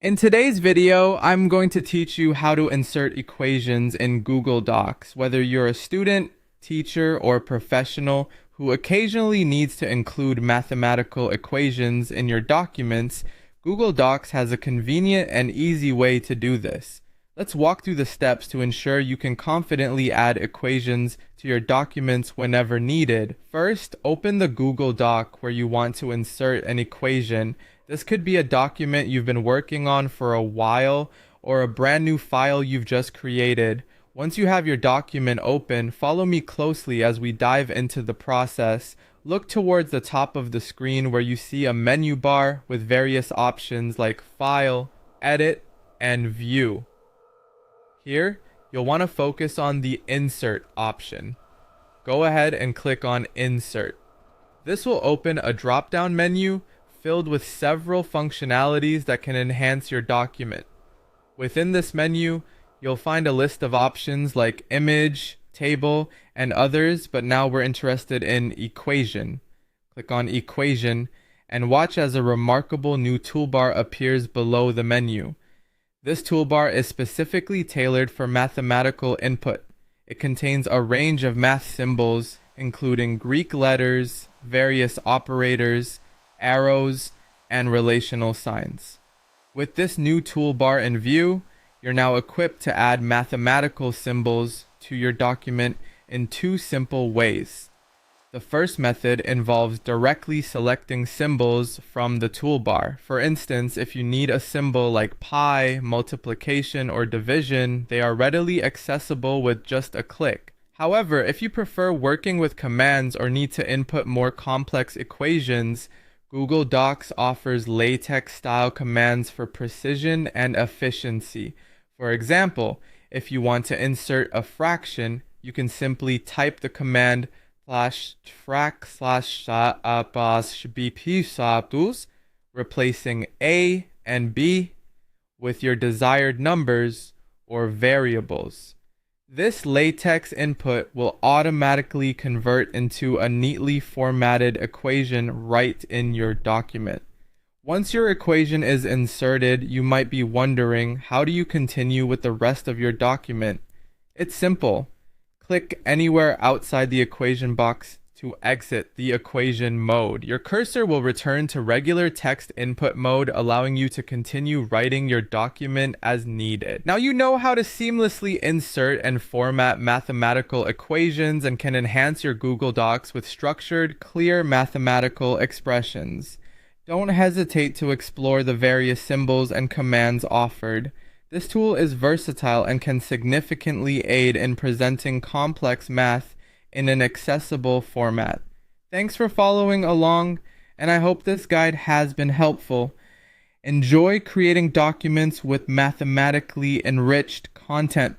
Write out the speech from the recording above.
In today's video, I'm going to teach you how to insert equations in Google Docs. Whether you're a student, teacher, or professional who occasionally needs to include mathematical equations in your documents, Google Docs has a convenient and easy way to do this. Let's walk through the steps to ensure you can confidently add equations to your documents whenever needed. First, open the Google Doc where you want to insert an equation. This could be a document you've been working on for a while or a brand new file you've just created. Once you have your document open, follow me closely as we dive into the process. Look towards the top of the screen where you see a menu bar with various options like File, Edit, and View. Here, you'll want to focus on the Insert option. Go ahead and click on Insert. This will open a drop-down menu filled with several functionalities that can enhance your document. Within this menu, you'll find a list of options like image, table, and others, but now we're interested in equation. Click on equation and watch as a remarkable new toolbar appears below the menu. This toolbar is specifically tailored for mathematical input. It contains a range of math symbols, including Greek letters, various operators, arrows, and relational signs. With this new toolbar in view, you're now equipped to add mathematical symbols to your document in two simple ways. The first method involves directly selecting symbols from the toolbar. For instance, if you need a symbol like pi, multiplication, or division, they are readily accessible with just a click. However, if you prefer working with commands or need to input more complex equations, Google Docs offers LaTeX-style commands for precision and efficiency. For example, if you want to insert a fraction, you can simply type the command /frac/bp, replacing A and B with your desired numbers or variables. This LaTeX input will automatically convert into a neatly formatted equation right in your document. Once your equation is inserted, you might be wondering, how do you continue with the rest of your document? It's simple. Click anywhere outside the equation box to exit the equation mode. Your cursor will return to regular text input mode, allowing you to continue writing your document as needed. Now you know how to seamlessly insert and format mathematical equations and can enhance your Google Docs with structured, clear mathematical expressions. Don't hesitate to explore the various symbols and commands offered. This tool is versatile and can significantly aid in presenting complex math in an accessible format. Thanks for following along, and I hope this guide has been helpful. Enjoy creating documents with mathematically enriched content.